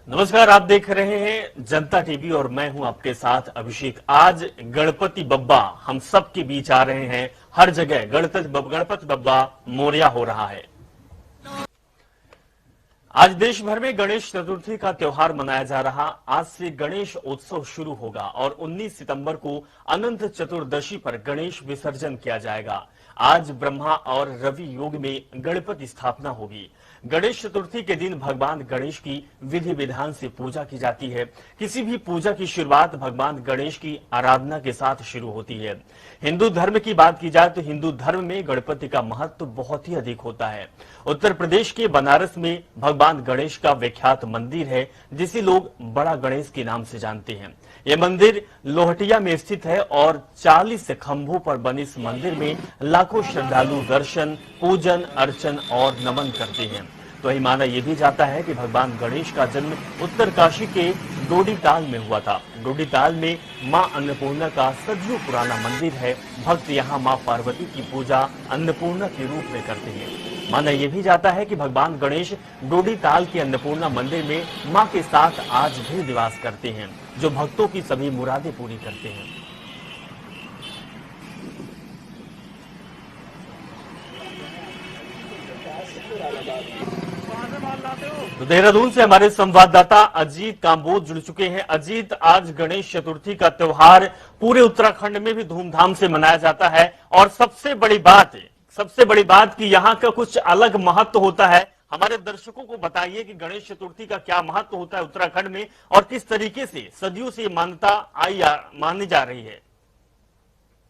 नमस्कार, आप देख रहे हैं जनता टीवी और मैं हूं आपके साथ अभिषेक। आज गणपति बप्पा हम सब के बीच आ रहे हैं। हर जगह गणपति बप्पा मोरया हो रहा है। आज देश भर में गणेश चतुर्थी का त्योहार मनाया जा रहा। आज से गणेश उत्सव शुरू होगा और 19 सितंबर को अनंत चतुर्दशी पर गणेश विसर्जन किया जाएगा। आज ब्रह्मा और रवि योग में गणपति स्थापना होगी। गणेश चतुर्थी के दिन भगवान गणेश की विधि विधान से पूजा की जाती है। किसी भी पूजा की शुरुआत भगवान गणेश की आराधना के साथ शुरू होती है। हिंदू धर्म की बात की जाए तो हिंदू धर्म में गणपति का महत्व बहुत ही अधिक होता है। उत्तर प्रदेश के बनारस में भगवान गणेश का विख्यात मंदिर है, जिसे लोग बड़ा गणेश के नाम से जानते हैं। यह मंदिर लोहटिया में स्थित है और 40 खंभों पर बने इस मंदिर में लाखों श्रद्धालु दर्शन, पूजन, अर्चन और नमन करते हैं। तो वही माना यह भी जाता है कि भगवान गणेश का जन्म उत्तरकाशी के डोडीताल में हुआ था। डोडीताल में मां अन्नपूर्णा का सदियों पुराना मंदिर है। भक्त यहां मां पार्वती की पूजा अन्नपूर्णा के रूप में करते हैं। माना यह भी जाता है कि भगवान गणेश डोडीताल के अन्नपूर्णा मंदिर में मां के साथ आज भी निवास करते हैं, जो भक्तों की सभी मुरादें पूरी करते हैं। तो देहरादून से हमारे संवाददाता अजीत काम्बोज जुड़ चुके हैं। अजीत, आज गणेश चतुर्थी का त्योहार पूरे उत्तराखंड में भी धूमधाम से मनाया जाता है और सबसे बड़ी बात कि यहाँ का कुछ अलग महत्व होता है। हमारे दर्शकों को बताइए कि गणेश चतुर्थी का क्या महत्व होता है उत्तराखंड में और किस तरीके से सदियों से मान्यता मानी जा रही है।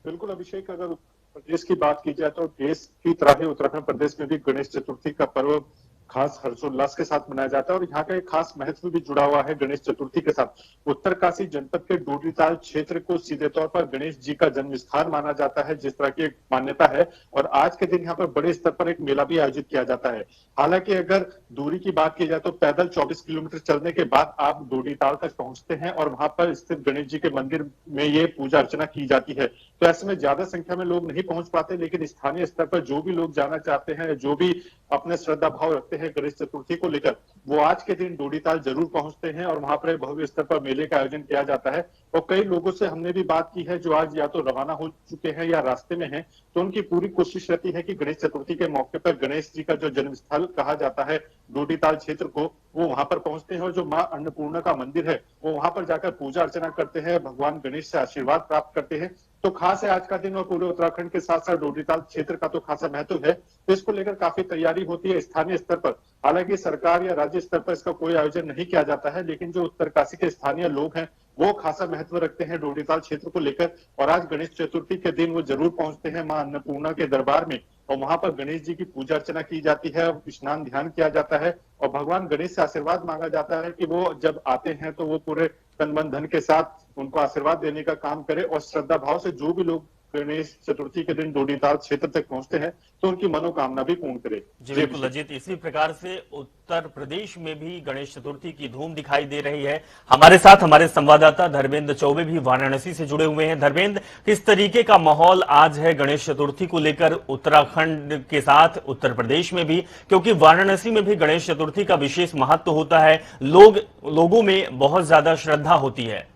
बिल्कुल अभिषेक, अगर उत्तर प्रदेश की बात की जाए तो देश की तरह ही उत्तराखंड प्रदेश में भी गणेश चतुर्थी का पर्व खास हर्षोल्लास के साथ मनाया जाता है और यहाँ का एक खास महत्व भी जुड़ा हुआ है गणेश चतुर्थी के साथ। उत्तरकाशी जनपद के डोडीताल क्षेत्र को सीधे तौर पर गणेश जी का जन्म स्थान माना जाता है, जिस तरह की एक मान्यता है। और आज के दिन यहाँ पर बड़े स्तर पर एक मेला भी आयोजित किया जाता है। हालांकि अगर दूरी की बात की जाए तो पैदल 24 किलोमीटर चलने के बाद आप डोडीताल तक पहुंचते हैं और वहां पर स्थित गणेश जी के मंदिर में ये पूजा अर्चना की जाती है। तो ऐसे में ज्यादा संख्या में लोग नहीं पहुंच पाते, लेकिन स्थानीय स्तर पर जो भी लोग जाना चाहते हैं, जो भी अपने श्रद्धा भाव रखते हैं गणेश चतुर्थी को लेकर, वो आज के दिन डोडीताल जरूर पहुंचते हैं और वहां पर भव्य स्तर पर मेले का आयोजन किया जाता है। और कई लोगों से हमने भी बात की है जो आज या तो रवाना हो चुके हैं या रास्ते में हैं, तो उनकी पूरी कोशिश रहती है कि गणेश चतुर्थी के मौके पर गणेश जी का जो जन्म स्थल कहा जाता है डोडीताल क्षेत्र को, वो वहां पर पहुंचते हैं और जो मां अन्नपूर्णा का मंदिर है वो वहां पर जाकर पूजा अर्चना करते हैं, भगवान गणेश से आशीर्वाद प्राप्त करते हैं। तो खास है आज का दिन और पूरे उत्तराखंड के साथ साथ डोडीताल क्षेत्र का तो खासा महत्व है। तो इसको लेकर काफी तैयारी होती है स्थानीय स्तर पर। हालांकि सरकार या राज्य स्तर पर इसका कोई आयोजन नहीं किया जाता है, लेकिन जो उत्तरकाशी के स्थानीय लोग हैं वो खासा महत्व रखते हैं डोडीताल क्षेत्र को लेकर। और आज गणेश चतुर्थी के दिन वो जरूर पहुंचते हैं मां अन्नपूर्णा के दरबार में और वहां पर गणेश जी की पूजा अर्चना की जाती है, स्नान ध्यान किया जाता है और भगवान गणेश से आशीर्वाद मांगा जाता है कि वो जब आते हैं तो वो पूरे तन मन धन के साथ उनको आशीर्वाद देने का काम करे। और श्रद्धा भाव से जो भी लोग गणेश चतुर्थी के दिन डोडीताल क्षेत्र तक पहुंचते हैं तो उनकी मनोकामना भी पूर्ण करे। जी बिल्कुल अजीत, इसी प्रकार से उत्तर प्रदेश में भी गणेश चतुर्थी की धूम दिखाई दे रही है। हमारे साथ हमारे संवाददाता धर्मेंद्र चौबे भी वाराणसी से जुड़े हुए हैं। धर्मेंद्र, किस तरीके का माहौल आज है गणेश चतुर्थी को लेकर उत्तराखंड के साथ उत्तर प्रदेश में भी, क्योंकि वाराणसी में भी गणेश चतुर्थी का विशेष महत्व होता है, लोगों में बहुत ज्यादा श्रद्धा होती है।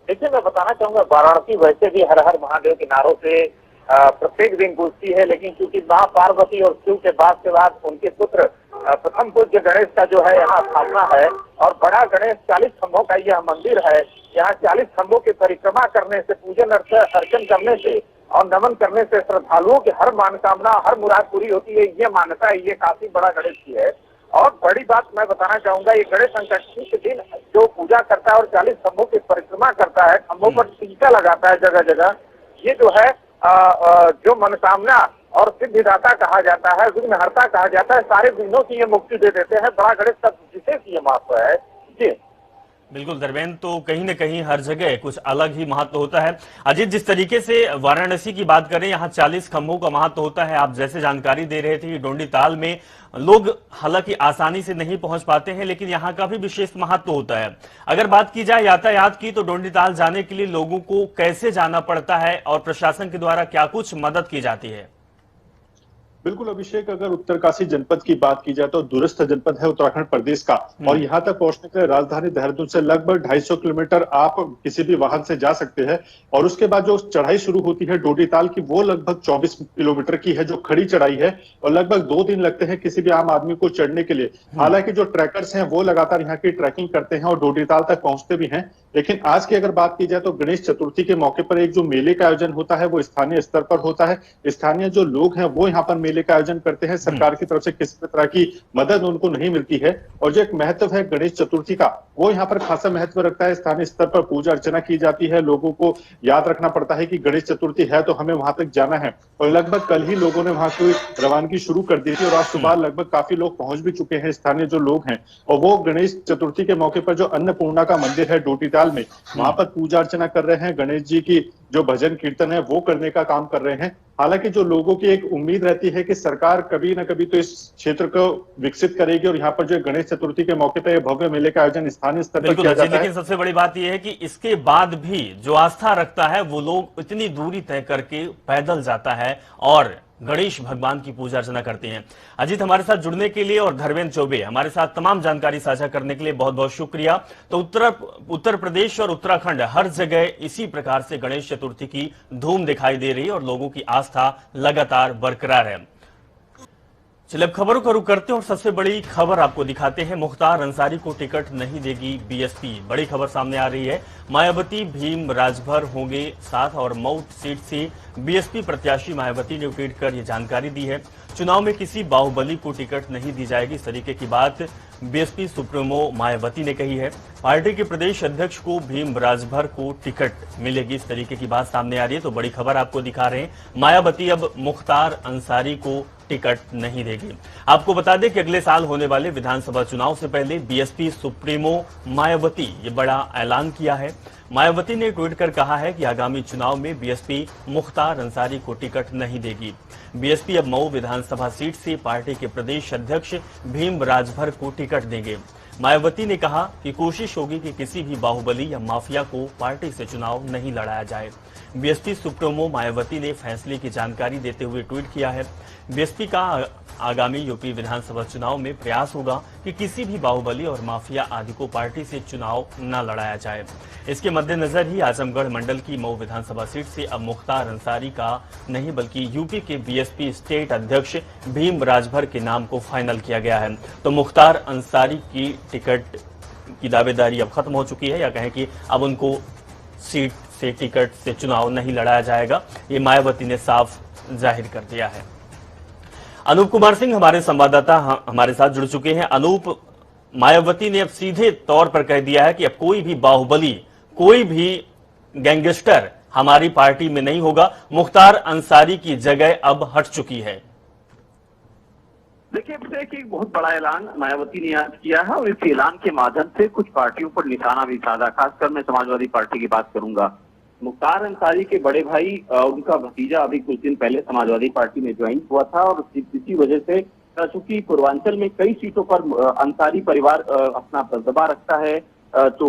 देखिए, मैं बताना चाहूंगा वाराणसी वैसे भी हर हर महादेव के नारों से प्रत्येक दिन गूंजती है, लेकिन क्योंकि मां पार्वती और शिव के बाद उनके पुत्र प्रथम पूज्य गणेश का जो है यहाँ स्थापना है और बड़ा गणेश 40 खंभों का यह मंदिर है। यहाँ 40 खंभों की परिक्रमा करने से, पूजन अर्चन करने से और नमन करने से श्रद्धालुओं की हर मनोकामना, हर मुराद पूरी होती है। ये मान्यता है, ये काफी बड़ा गणेश की है। और बड़ी बात मैं बताना चाहूंगा, ये गणेश संकष्टी के दिन जो पूजा करता है और 40 खंभों की परिक्रमा करता है, खंभों पर टीका लगाता है जगह जगह, ये जो है जो मनोकामना और सिद्धिदाता कहा जाता है, विघ्नहर्ता कहा जाता है, सारे विघ्नों की ये मुक्ति दे देते हैं। बड़ा गणेश का विशेष ये महत्व है। जी बिल्कुल धर्मेंद्र, तो कहीं न कहीं हर जगह कुछ अलग ही महत्व होता है। अजीत, जिस तरीके से वाराणसी की बात करें, यहाँ 40 खंभों का महत्व होता है। आप जैसे जानकारी दे रहे थे, डोडीताल में लोग हालांकि आसानी से नहीं पहुंच पाते हैं, लेकिन यहाँ का भी विशेष महत्व होता है। अगर बात की जाए यातायात की, तो डोडीताल जाने के लिए लोगों को कैसे जाना पड़ता है और प्रशासन के द्वारा क्या कुछ मदद की जाती है? बिल्कुल अभिषेक, अगर उत्तरकाशी जनपद की बात की जाए तो दूरस्थ जनपद है उत्तराखंड प्रदेश का, और यहाँ तक पहुंचने के लिए राजधानी देहरादून से लगभग 250 किलोमीटर आप किसी भी वाहन से जा सकते हैं। और उसके बाद जो चढ़ाई शुरू होती है डोडीताल की, वो लगभग 24 किलोमीटर की है, जो खड़ी चढ़ाई है, और लगभग 2 दिन लगते हैं किसी भी आम आदमी को चढ़ने के लिए। हालांकि जो ट्रैकर्स हैं वो लगातार यहाँ की ट्रैकिंग करते हैं और डोडीताल तक पहुंचते भी हैं। लेकिन आज की अगर बात की जाए तो गणेश चतुर्थी के मौके पर एक जो मेले का आयोजन होता है वो स्थानीय स्तर पर होता है। स्थानीय जो लोग हैं वो यहाँ पर मेले का आयोजन करते हैं। सरकार की तरफ से किसी भी तरह की मदद उनको नहीं मिलती है। और जो एक महत्व है गणेश चतुर्थी का, वो यहाँ पर खासा महत्व रखता है। स्थानीय स्तर पर पूजा अर्चना की जाती है। लोगों को याद रखना पड़ता है कि गणेश चतुर्थी है तो हमें वहां तक जाना है। और लगभग कल ही लोगों ने वहां की रवानगी शुरू कर दी थी और आज सुबह लगभग काफी लोग पहुंच भी चुके हैं, स्थानीय जो लोग हैं। और वो गणेश चतुर्थी के मौके पर जो अन्नपूर्णा का मंदिर है डोडीताल में, वहां पर पूजा अर्चना कर रहे हैं। गणेश जी की जो भजन कीर्तन है वो करने का काम कर रहे हैं। हालांकि जो लोगों की एक उम्मीद रहती है कि सरकार कभी न कभी तो इस क्षेत्र को विकसित करेगी और यहाँ पर जो गणेश चतुर्थी के मौके पर भव्य मेले का आयोजन स्थानीय स्तर पर किया जाता है। लेकिन सबसे बड़ी बात यह है कि इसके बाद भी जो आस्था रखता है वो लोग इतनी दूरी तय करके पैदल जाता है और गणेश भगवान की पूजा अर्चना करते हैं। अजीत, हमारे साथ जुड़ने के लिए और धर्मेंद्र चौबे हमारे साथ तमाम जानकारी साझा करने के लिए बहुत बहुत शुक्रिया। तो उत्तर प्रदेश और उत्तराखंड हर जगह इसी प्रकार से गणेश चतुर्थी की धूम दिखाई दे रही है और लोगों की आस्था लगातार बरकरार है। चलिए अब खबरों का रुख करते हैं और सबसे बड़ी खबर आपको दिखाते हैं। मुख्तार अंसारी को टिकट नहीं देगी बीएसपी, बड़ी खबर सामने आ रही है। मायावती भीम राजभर होंगे साथ और मऊ सीट से बीएसपी प्रत्याशी मायावती ने ट्वीट कर यह जानकारी दी है। चुनाव में किसी बाहुबली को टिकट नहीं दी जाएगी, इस तरीके की बात बीएसपी सुप्रीमो मायावती ने कही है। पार्टी के प्रदेश अध्यक्ष को भीम राजभर को टिकट मिलेगी, इस तरीके की बात सामने आ रही है। तो बड़ी खबर आपको दिखा रहे हैं, मायावती अब मुख्तार अंसारी को टिकट नहीं देगी। आपको बता दें कि अगले साल होने वाले विधानसभा चुनाव से पहले बीएसपी सुप्रीमो मायावती ये बड़ा ऐलान किया है। मायावती ने ट्वीट कर कहा है कि आगामी चुनाव में बीएसपी मुख्तार अंसारी को टिकट नहीं देगी। बीएसपी अब मऊ विधानसभा सीट से पार्टी के प्रदेश अध्यक्ष भीम राजभर को टिकट देंगे। मायावती ने कहा कि कोशिश होगी कि किसी भी बाहुबली या माफिया को पार्टी से चुनाव नहीं लड़ाया जाए। बीएसपी सुप्रीमो मायावती ने फैसले की जानकारी देते हुए ट्वीट किया है। बीएसपी का आगामी यूपी विधानसभा चुनाव में प्रयास होगा कि किसी भी बाहुबली और माफिया आदि को पार्टी से चुनाव न लड़ाया जाए। इसके मद्देनजर ही आजमगढ़ मंडल की मऊ विधानसभा सीट से अब मुख्तार अंसारी का नहीं बल्कि यूपी के बीएसपी स्टेट अध्यक्ष भीम राजभर के नाम को फाइनल किया गया है। तो मुख्तार अंसारी की टिकट की दावेदारी अब खत्म हो चुकी है, या कहें कि अब उनको सीट से टिकट से चुनाव नहीं लड़ाया जाएगा, ये मायावती ने साफ जाहिर कर दिया है। अनूप कुमार सिंह हमारे संवाददाता हमारे साथ जुड़ चुके हैं। अनूप, मायावती ने अब सीधे तौर पर कह दिया है कि अब कोई भी बाहुबली, कोई भी गैंगस्टर हमारी पार्टी में नहीं होगा, मुख्तार अंसारी की जगह अब हट चुकी है। देखिए, एक बहुत बड़ा ऐलान मायावती ने आज किया है और इस ऐलान के माध्यम से कुछ पार्टियों पर निशाना भी साधा। खासकर मैं समाजवादी पार्टी की बात करूंगा। मुख्तार अंसारी के बड़े भाई, उनका भतीजा अभी कुछ दिन पहले समाजवादी पार्टी में ज्वाइन हुआ था और इसी वजह से चूंकि पूर्वांचल में कई सीटों पर अंसारी परिवार अपना दबा रखता है, तो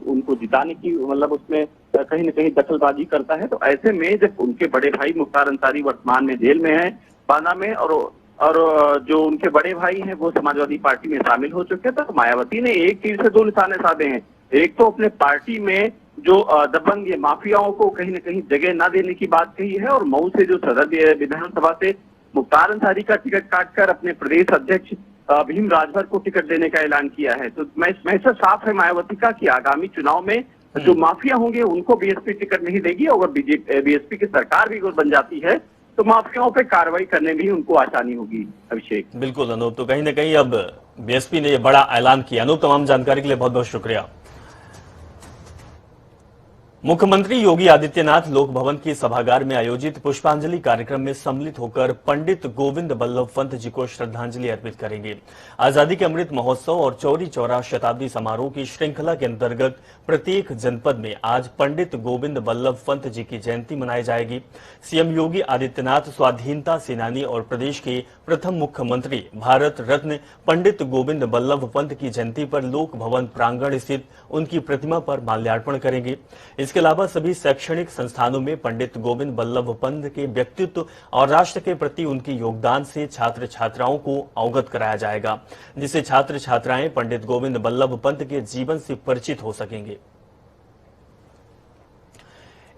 उनको जिताने की मतलब उसमें कहीं न कहीं दखलबाजी करता है। तो ऐसे में जब उनके बड़े भाई मुख्तार अंसारी वर्तमान में जेल में है बांदा में, और जो उनके बड़े भाई हैं वो समाजवादी पार्टी में शामिल हो चुके हैं, तो मायावती ने एक तीर से दो निशाने साधे हैं। एक तो अपने पार्टी में जो दबंग माफियाओं को कहीं न कहीं जगह न देने की बात कही है, और मऊ से जो सदर विधानसभा से मुख्तार अंसारी का टिकट काटकर अपने प्रदेश अध्यक्ष भीम राजभर को टिकट देने का ऐलान किया है। तो मैसेज साफ है मायावती का कि आगामी चुनाव में जो माफिया होंगे उनको बीएसपी टिकट नहीं देगी। अगर बीएसपी की सरकार भी बन जाती है तो माफियाओं पे कार्रवाई करने में उनको आसानी होगी। अभिषेक, बिल्कुल अनूप, तो कहीं ना कहीं अब बीएसपी ने यह बड़ा ऐलान किया। अनूप, तमाम जानकारी के लिए बहुत बहुत शुक्रिया। मुख्यमंत्री योगी आदित्यनाथ लोक भवन के सभागार में आयोजित पुष्पांजलि कार्यक्रम में सम्मिलित होकर पंडित गोविंद बल्लभ पंत जी को श्रद्धांजलि अर्पित करेंगे। आजादी के अमृत महोत्सव और चौरी चौरा शताब्दी समारोह की श्रृंखला के अंतर्गत प्रत्येक जनपद में आज पंडित गोविंद बल्लभ पंत जी की जयंती मनाई जाएगी। सीएम योगी आदित्यनाथ स्वाधीनता सेनानी और प्रदेश के प्रथम मुख्यमंत्री भारत रत्न पंडित गोविंद बल्लभ पंत की जयंती पर लोक भवन प्रांगण स्थित उनकी प्रतिमा पर माल्यार्पण करेंगे। इसके अलावा सभी शैक्षणिक संस्थानों में पंडित गोविंद बल्लभ पंत के व्यक्तित्व और राष्ट्र के प्रति उनके योगदान से छात्र छात्राओं को अवगत कराया जाएगा, जिससे छात्र छात्राएं पंडित गोविंद बल्लभ पंत के जीवन से परिचित हो सकेंगे।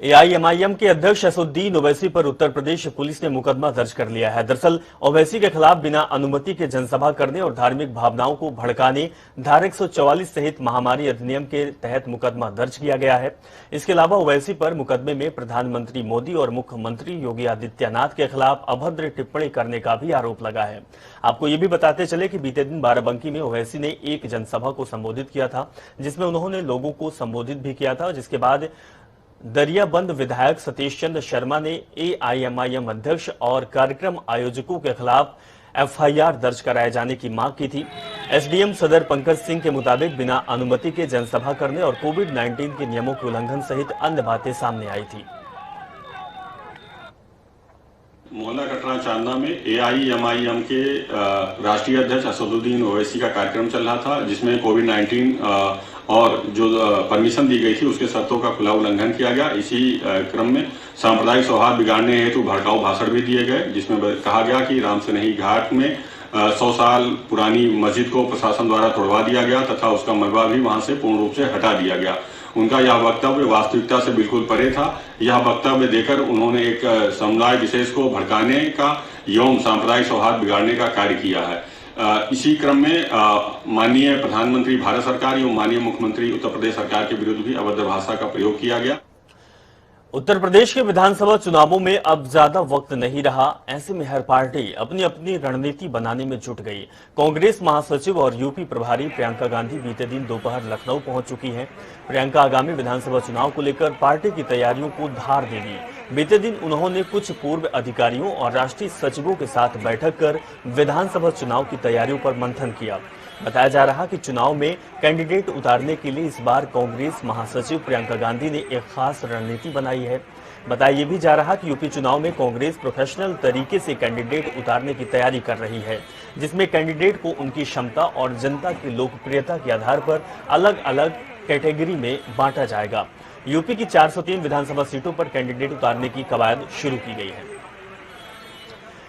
एआईएमआईएम के अध्यक्ष असदुद्दीन ओवैसी पर उत्तर प्रदेश पुलिस ने मुकदमा दर्ज कर लिया है। दरअसल ओवैसी के खिलाफ बिना अनुमति के जनसभा करने और धार्मिक भावनाओं को भड़काने धारा 144 सहित महामारी अधिनियम के तहत मुकदमा दर्ज किया गया है। इसके अलावा ओवैसी पर मुकदमे में प्रधानमंत्री मोदी और मुख्यमंत्री योगी आदित्यनाथ के खिलाफ अभद्र टिप्पणी करने का भी आरोप लगा है। आपको ये भी बताते चले कि बीते दिन बाराबंकी में ओवैसी ने एक जनसभा को संबोधित किया था, जिसमें उन्होंने लोगों को संबोधित भी किया था, जिसके बाद दरियाबंद विधायक सतीश चंद्र शर्मा ने एआईएमआईएम अध्यक्ष और कार्यक्रम आयोजकों के खिलाफ एफआईआर दर्ज कराए जाने की मांग की थी। एसडीएम सदर पंकज सिंह के मुताबिक बिना अनुमति के जनसभा करने और कोविड-19 के नियमों के उल्लंघन सहित अन्य बातें सामने आई थी। मोहल्ला कटरा चांदना में एआईएमआईएम के राष्ट्रीय अध्यक्ष असदुद्दीन ओवैसी का कार्यक्रम चल रहा था, जिसमें कोविड-19 और जो परमिशन दी गई थी उसके शर्तों का खुला उल्लंघन किया गया। इसी क्रम में सांप्रदायिक सौहार्द बिगाड़ने हेतु भड़काऊ भाषण भी दिए गए, जिसमें कहा गया कि राम सनेही घाट में 100 साल पुरानी मस्जिद को प्रशासन द्वारा तोड़वा दिया गया तथा उसका मलबा भी वहां से पूर्ण रूप से हटा दिया गया। उनका यह वक्तव्य वास्तविकता से बिल्कुल परे था। यह वक्तव्य देकर उन्होंने एक समुदाय विशेष को भड़काने का एवं सांप्रदायिक सौहार्द बिगाड़ने का कार्य किया है। इसी क्रम में माननीय प्रधानमंत्री भारत सरकार एवं माननीय मुख्यमंत्री उत्तर प्रदेश सरकार के विरुद्ध भी अभद्र भाषा का प्रयोग किया गया। उत्तर प्रदेश के विधानसभा चुनावों में अब ज्यादा वक्त नहीं रहा। ऐसे में हर पार्टी अपनी अपनी रणनीति बनाने में जुट गई। कांग्रेस महासचिव और यूपी प्रभारी प्रियंका गांधी बीते दिन दोपहर लखनऊ पहुंच चुकी हैं। प्रियंका आगामी विधानसभा चुनाव को लेकर पार्टी की तैयारियों को धार दे दी। बीते दिन उन्होंने कुछ पूर्व अधिकारियों और राष्ट्रीय सचिवों के साथ बैठक कर विधानसभा चुनाव की तैयारियों पर मंथन किया। बताया जा रहा कि चुनाव में कैंडिडेट उतारने के लिए इस बार कांग्रेस महासचिव प्रियंका गांधी ने एक खास रणनीति बनाई है। बताया ये भी जा रहा कि यूपी चुनाव में कांग्रेस प्रोफेशनल तरीके से कैंडिडेट उतारने की तैयारी कर रही है, जिसमें कैंडिडेट को उनकी क्षमता और जनता की लोकप्रियता के आधार पर अलग अलग कैटेगरी में बांटा जाएगा। यूपी की 403 विधानसभा सीटों पर कैंडिडेट उतारने की कवायद शुरू की गई है।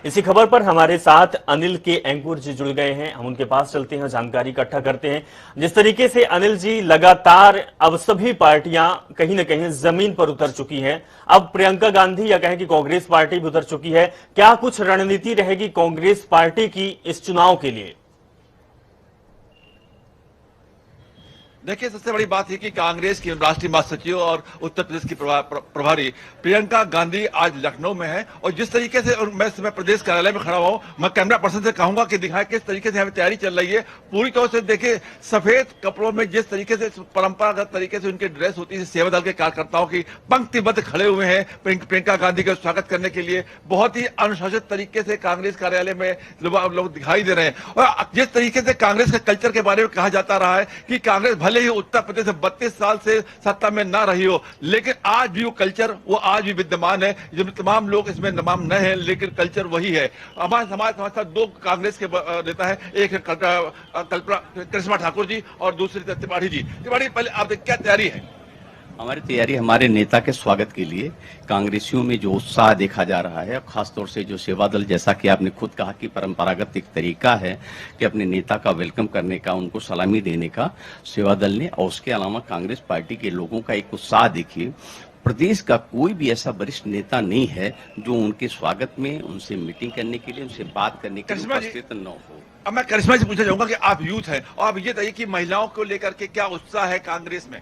इसी खबर पर हमारे साथ अनिल के एंकुर जी जुड़ गए हैं। हम उनके पास चलते हैं, जानकारी इकट्ठा करते हैं। जिस तरीके से अनिल जी लगातार अब सभी पार्टियां कहीं न कहीं जमीन पर उतर चुकी हैं, अब प्रियंका गांधी या कहें कि कांग्रेस पार्टी भी उतर चुकी है, क्या कुछ रणनीति रहेगी कांग्रेस पार्टी की इस चुनाव के लिए? देखिए, सबसे बड़ी बात है कि कांग्रेस की राष्ट्रीय महासचिव और उत्तर प्रदेश की प्रभारी प्रियंका गांधी आज लखनऊ में है और जिस तरीके से मैं प्रदेश कार्यालय में खड़ा हुआ हूं, मैं कैमरा पर्सन से कहूंगा कि दिखाएं किस तरीके से हमें तैयारी चल रही है। पूरी तौर से देखिए, सफेद कपड़ों में जिस तरीके से परंपरागत तरीके से उनकी ड्रेस होती है, सेवा दल के कार्यकर्ताओं की पंक्तिबद्ध खड़े हुए हैं प्रियंका गांधी का स्वागत करने के लिए। बहुत ही अनुशासित तरीके से कांग्रेस कार्यालय में लोग दिखाई दे रहे हैं और जिस तरीके से कांग्रेस के कल्चर के बारे में कहा जाता रहा है कि कांग्रेस भले ही उत्तर प्रदेश में 32 साल से सत्ता में ना रही हो, लेकिन आज भी वो कल्चर वो आज भी विद्यमान है। जो तमाम लोग इसमें नाम न है, लेकिन कल्चर वही है। हमारे साथ दो कांग्रेस के नेता है, एक है करिश्मा ठाकुर जी और दूसरी त्रिपाठी जी। त्रिपाठी, पहले आप क्या तैयारी है? हमारी तैयारी हमारे नेता के स्वागत के लिए कांग्रेसियों में जो उत्साह देखा जा रहा है, खासतौर से जो सेवा दल, जैसा कि आपने खुद कहा कि परंपरागत एक तरीका है कि अपने नेता का वेलकम करने का, उनको सलामी देने का सेवा दल ने, और उसके अलावा कांग्रेस पार्टी के लोगों का एक उत्साह देखिए। प्रदेश का कोई भी ऐसा वरिष्ठ नेता नहीं है जो उनके स्वागत में, उनसे मीटिंग करने के लिए, उनसे बात करने के लिए उपस्थित न हो। अब मैं करिश्मा से पूछना चाहूंगा कि आप यूथ हैं और आप ये बताइए कि महिलाओं को लेकर के क्या उत्साह है कांग्रेस में?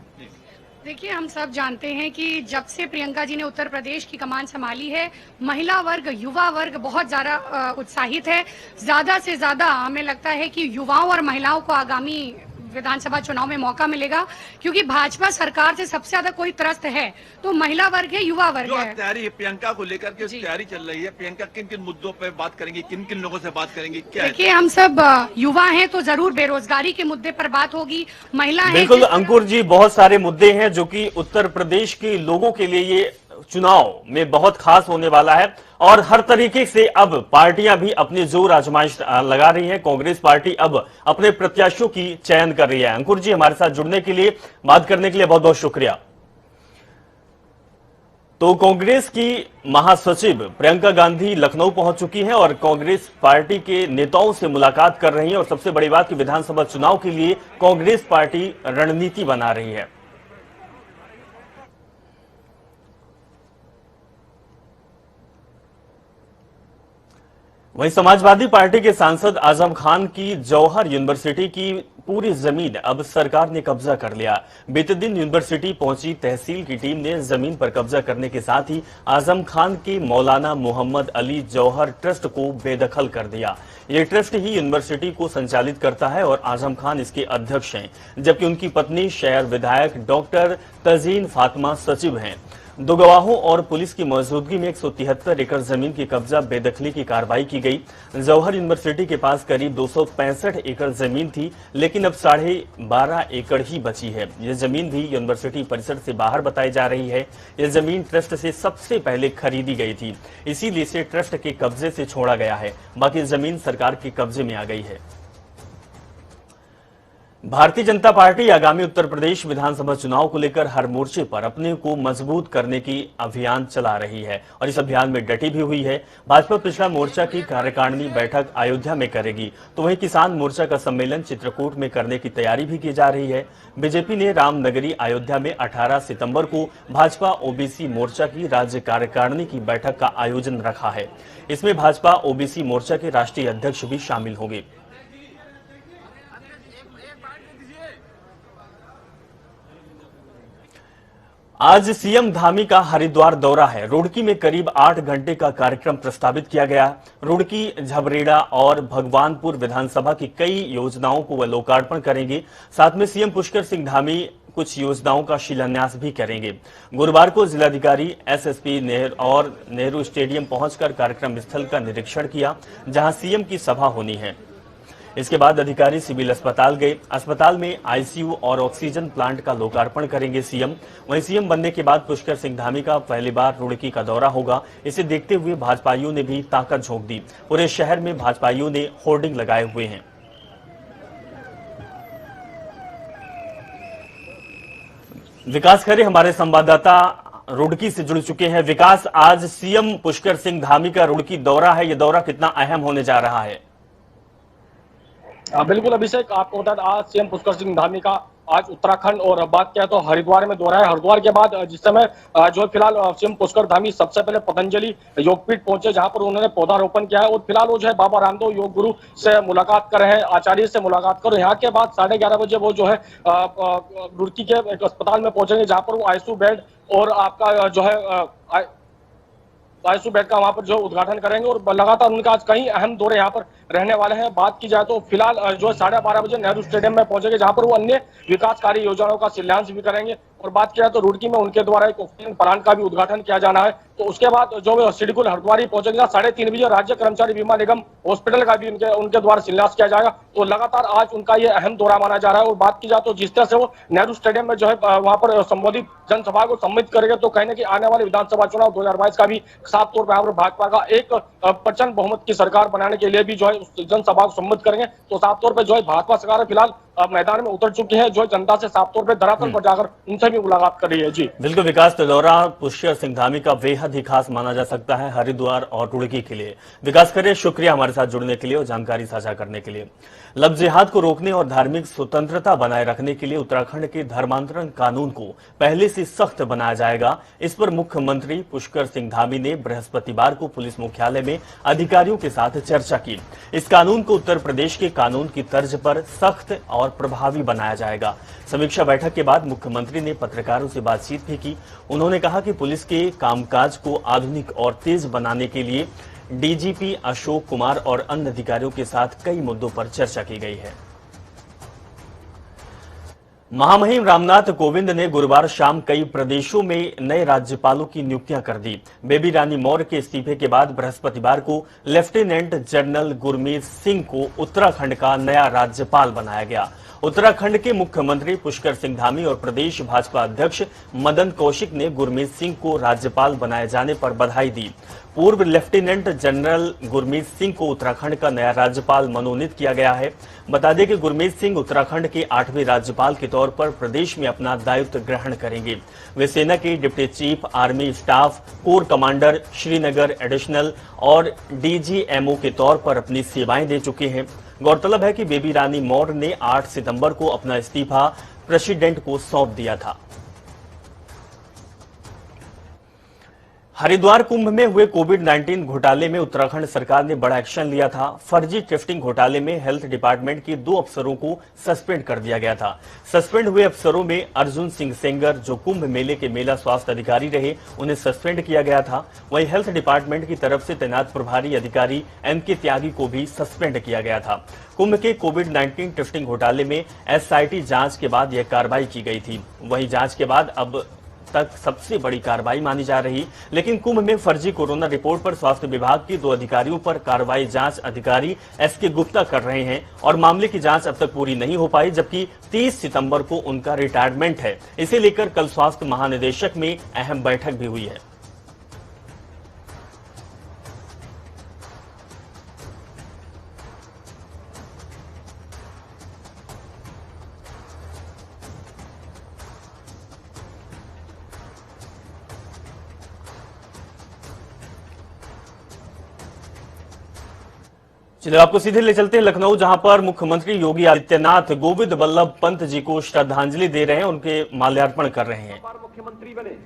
देखिए, हम सब जानते हैं कि जब से प्रियंका जी ने उत्तर प्रदेश की कमान संभाली है, महिला वर्ग, युवा वर्ग बहुत ज्यादा उत्साहित है। ज्यादा से ज्यादा हमें लगता है कि युवाओं और महिलाओं को आगामी विधानसभा चुनाव में मौका मिलेगा, क्योंकि भाजपा सरकार से सबसे ज्यादा कोई त्रस्त है तो महिला वर्ग है, युवा वर्ग है। तैयारी है प्रियंका को लेकर के, तैयारी चल रही है। प्रियंका किन किन मुद्दों पर बात करेंगी, किन किन लोगों से बात करेंगी? क्या देखिए, हम सब युवा हैं तो जरूर बेरोजगारी के मुद्दे पर बात होगी। महिला है, बिल्कुल अंकुर जी, बहुत सारे मुद्दे हैं जो कि उत्तर प्रदेश के लोगों के लिए ये चुनाव में बहुत खास होने वाला है और हर तरीके से अब पार्टियां भी अपनी जोर आजमाइश लगा रही हैं। कांग्रेस पार्टी अब अपने प्रत्याशियों की चयन कर रही है। अंकुर जी, हमारे साथ जुड़ने के लिए, बात करने के लिए बहुत बहुत शुक्रिया। तो कांग्रेस की महासचिव प्रियंका गांधी लखनऊ पहुंच चुकी हैं और कांग्रेस पार्टी के नेताओं से मुलाकात कर रही हैं और सबसे बड़ी बात कि विधानसभा चुनाव के लिए कांग्रेस पार्टी रणनीति बना रही है। वहीं समाजवादी पार्टी के सांसद आजम खान की जौहर यूनिवर्सिटी की पूरी जमीन अब सरकार ने कब्जा कर लिया। बीते दिन यूनिवर्सिटी पहुंची तहसील की टीम ने जमीन पर कब्जा करने के साथ ही आजम खान के मौलाना मोहम्मद अली जौहर ट्रस्ट को बेदखल कर दिया। ये ट्रस्ट ही यूनिवर्सिटी को संचालित करता है और आजम खान इसके अध्यक्ष हैं, जबकि उनकी पत्नी शहर विधायक डॉक्टर तजीन फातिमा सचिव हैं। दो गवाहों और पुलिस की मौजूदगी में 173 एकड़ जमीन की कब्जा बेदखली की कार्रवाई की गई। जौहर यूनिवर्सिटी के पास करीब 265 एकड़ जमीन थी, लेकिन अब 12.5 एकड़ ही बची है। यह जमीन भी यूनिवर्सिटी परिसर से बाहर बताई जा रही है। यह जमीन ट्रस्ट से सबसे पहले खरीदी गई थी, इसीलिए इसे ट्रस्ट के कब्जे से छोड़ा गया है। बाकी जमीन सरकार के कब्जे में आ गई है। भारतीय जनता पार्टी आगामी उत्तर प्रदेश विधानसभा चुनाव को लेकर हर मोर्चे पर अपने को मजबूत करने की अभियान चला रही है और इस अभियान में डटी भी हुई है। भाजपा पिछड़ा मोर्चा की कार्यकारिणी बैठक अयोध्या में करेगी, तो वहीं किसान मोर्चा का सम्मेलन चित्रकूट में करने की तैयारी भी की जा रही है। बीजेपी ने रामनगरी अयोध्या में 18 सितंबर को भाजपा ओबीसी मोर्चा की राज्य कार्यकारिणी की बैठक का आयोजन रखा है। इसमें भाजपा ओबीसी मोर्चा के राष्ट्रीय अध्यक्ष भी शामिल होंगे। आज सीएम धामी का हरिद्वार दौरा है। रुड़की में करीब 8 घंटे का कार्यक्रम प्रस्तावित किया गया। रुड़की, झबरेड़ा और भगवानपुर विधानसभा की कई योजनाओं को वह लोकार्पण करेंगे। साथ में सीएम पुष्कर सिंह धामी कुछ योजनाओं का शिलान्यास भी करेंगे। गुरुवार को जिलाधिकारी एसएसपी नेहरू स्टेडियम पहुंचकर कार्यक्रम स्थल का निरीक्षण किया, जहां सीएम की सभा होनी है। इसके बाद अधिकारी सिविल अस्पताल गए। अस्पताल में आईसीयू और ऑक्सीजन प्लांट का लोकार्पण करेंगे सीएम। वहीं सीएम बनने के बाद पुष्कर सिंह धामी का पहली बार रुड़की का दौरा होगा। इसे देखते हुए भाजपाइयों ने भी ताकत झोंक दी। पूरे शहर में भाजपाइयों ने होर्डिंग लगाए हुए हैं। विकास खरे हमारे संवाददाता रुड़की से जुड़ चुके हैं। विकास, आज सीएम पुष्कर सिंह धामी का रुड़की दौरा है, यह दौरा कितना अहम होने जा रहा है? बिल्कुल अभिषेक, आपको बता दें आज सीएम पुष्कर सिंह धामी का आज उत्तराखंड और बात किया तो हरिद्वार में दौरा है। हरिद्वार के बाद जिस समय जो फिलहाल सीएम पुष्कर धामी सबसे पहले पतंजलि योगपीठ पहुंचे, जहां पर उन्होंने पौधारोपण किया है और फिलहाल वो जो है बाबा रामदेव योग गुरु से मुलाकात कर रहे हैं, आचार्य से मुलाकात कर। यहाँ के बाद 11:30 बजे वो जो है रुड़की के एक अस्पताल में पहुंचेंगे, जहां पर वो आईसीयू बेड और आपका जो है आईसीयू बेड का वहां पर जो उद्घाटन करेंगे और लगातार उनका आज कई अहम दौरे यहाँ पर रहने वाले हैं। बात की जाए तो फिलहाल जो 12:30 बजे नेहरू स्टेडियम में पहुंचेंगे, जहां पर वो अन्य विकासकारी योजनाओं का शिलान्यास भी करेंगे। और बात किया तो रुड़की में उनके द्वारा एक ऑक्सीजन प्लांट का भी उद्घाटन किया जाना है। तो उसके बाद जो सिडकुल हरिद्वार पहुंचेंगे 3:30 बजे राज्य कर्मचारी बीमा निगम हॉस्पिटल का भी उनके द्वारा शिलान्यास किया जाएगा। तो लगातार आज उनका ये अहम दौरा माना जा रहा है। और बात की जाए तो जिस तरह से वो नेहरू स्टेडियम में जो है वहां पर संबोधित जनसभा को सम्मिलित करेंगे, तो कहीं ना कहीं आने वाले विधानसभा चुनाव 2022 का भी साफ तौर पर भाजपा का एक प्रचंड बहुमत की सरकार बनाने के लिए भी जो है जनसभा को सम्मिलित करेंगे। तो साफ तौर पर जो है भाजपा सरकार फिलहाल मैदान में उतर चुकी है, जो जनता से साफ तौर पर धरातल पर जाकर उनसे भी मुलाकात कर रही है। जी बिल्कुल विकास, तो दौरा पुष्कर सिंह धामी का बेहद ही खास माना जा सकता है हरिद्वार और रुड़की के लिए। विकास खरे, शुक्रिया हमारे साथ जुड़ने के लिए और जानकारी साझा करने के लिए। लव जिहाद को रोकने और धार्मिक स्वतंत्रता बनाए रखने के लिए उत्तराखंड के धर्मांतरण कानून को पहले से सख्त बनाया जाएगा। इस पर मुख्यमंत्री पुष्कर सिंह धामी ने बृहस्पतिवार को पुलिस मुख्यालय में अधिकारियों के साथ चर्चा की। इस कानून को उत्तर प्रदेश के कानून की तर्ज पर सख्त और प्रभावी बनाया जाएगा। समीक्षा बैठक के बाद मुख्यमंत्री ने पत्रकारों से बातचीत भी की। उन्होंने कहा कि पुलिस के कामकाज को आधुनिक और तेज बनाने के लिए डीजीपी अशोक कुमार और अन्य अधिकारियों के साथ कई मुद्दों पर चर्चा की गई है। महामहिम रामनाथ कोविंद ने गुरुवार शाम कई प्रदेशों में नए राज्यपालों की नियुक्तियां कर दी। बेबी रानी मौर्य के इस्तीफे के बाद बृहस्पतिवार को लेफ्टिनेंट जनरल गुरमीत सिंह को उत्तराखंड का नया राज्यपाल बनाया गया। उत्तराखंड के मुख्यमंत्री पुष्कर सिंह धामी और प्रदेश भाजपा अध्यक्ष मदन कौशिक ने गुरमीत सिंह को राज्यपाल बनाए जाने पर बधाई दी। पूर्व लेफ्टिनेंट जनरल गुरमीत सिंह को उत्तराखंड का नया राज्यपाल मनोनीत किया गया है। बता दें कि गुरमीत सिंह उत्तराखंड के 8वें राज्यपाल के तौर पर प्रदेश में अपना दायित्व ग्रहण करेंगे। वे सेना के deputy chief army staff, core commander, Srinagar additional और डीजीएमओ के तौर पर अपनी सेवाएं दे चुके हैं। गौरतलब है कि बेबी रानी मौर्य ने 8 सितंबर को अपना इस्तीफा प्रेसिडेंट को सौंप दिया था। हरिद्वार कुंभ में हुए कोविड-19 घोटाले में उत्तराखंड सरकार ने बड़ा एक्शन लिया था। फर्जी टेस्टिंग घोटाले में हेल्थ डिपार्टमेंट के 2 अफसरों को सस्पेंड कर दिया गया था। सस्पेंड हुए अफसरों में अर्जुन सिंह सेंगर, जो कुंभ मेले के मेला स्वास्थ्य अधिकारी रहे, उन्हें सस्पेंड किया गया था। वहीं हेल्थ डिपार्टमेंट की तरफ से तैनात प्रभारी अधिकारी एमके त्यागी को भी सस्पेंड किया गया था। कुंभ के कोविड-19 टेस्टिंग घोटाले में एसआईटी जांच के बाद यह कार्रवाई की गई थी। वहीं जांच के बाद अब तक सबसे बड़ी कार्रवाई मानी जा रही, लेकिन कुंभ में फर्जी कोरोना रिपोर्ट पर स्वास्थ्य विभाग के 2 अधिकारियों पर कार्रवाई जांच अधिकारी एसके गुप्ता कर रहे हैं और मामले की जांच अब तक पूरी नहीं हो पाई, जबकि 30 सितंबर को उनका रिटायरमेंट है। इसे लेकर कल स्वास्थ्य महानिदेशक में अहम बैठक भी हुई है। चलिए आपको सीधे ले चलते हैं लखनऊ, जहां पर मुख्यमंत्री योगी आदित्यनाथ गोविंद बल्लभ पंत जी को श्रद्धांजलि दे रहे हैं, उनके माल्यार्पण कर रहे हैं। मुख्यमंत्री बने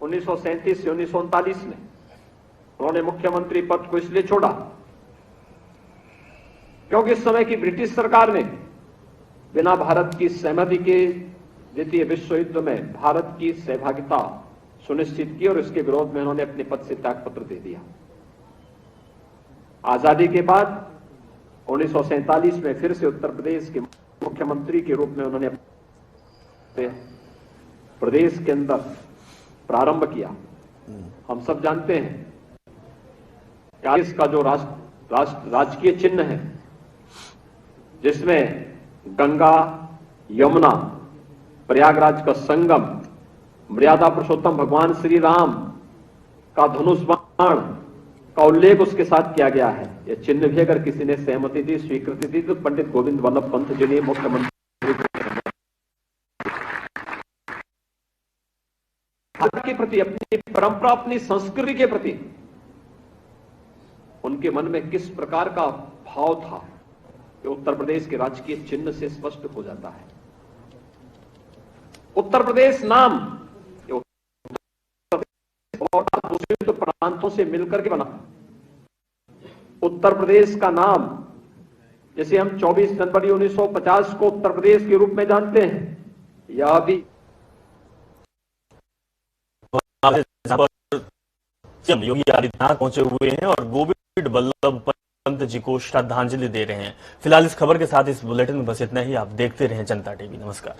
1937 से 1939 में। उन्होंने मुख्यमंत्री पद को इसलिए छोड़ा क्योंकि इस समय की ब्रिटिश सरकार ने बिना भारत की सहमति के द्वितीय विश्व युद्ध में भारत की सहभागिता सुनिश्चित की और इसके विरोध में उन्होंने अपने पद से त्यागपत्र दे दिया। आजादी के बाद 1947 में फिर से उत्तर प्रदेश के मुख्यमंत्री के रूप में उन्होंने प्रदेश के अंदर प्रारंभ किया। हम सब जानते हैं कि इसका जो राजकीय चिन्ह है, जिसमें गंगा, यमुना, प्रयागराज का संगम, मर्यादा पुरुषोत्तम भगवान श्री राम का धनुष बाण का उल्लेख उसके साथ किया गया है। यह चिन्ह भी अगर किसी ने सहमति दी, स्वीकृति दी, तो पंडित गोविंद बल्लभ पंत जी ने मुख्यमंत्री भारत के प्रति, अपनी परंपरा, अपनी संस्कृति के प्रति उनके मन में किस प्रकार का भाव था, ये उत्तर प्रदेश के राजकीय चिन्ह से स्पष्ट हो जाता है। उत्तर प्रदेश नाम दूसरे प्रांतों से मिलकर के बना। उत्तर प्रदेश का नाम, जैसे हम 24 जनवरी 1950 को उत्तर प्रदेश के रूप में जानते हैं, यह भी योगी आदित्यनाथ पहुंचे हुए हैं और गोविंद बल्लभ पंत जी को श्रद्धांजलि दे रहे हैं। फिलहाल इस खबर के साथ इस बुलेटिन में बस इतना ही। आप देखते रहें जनता टीवी। नमस्कार।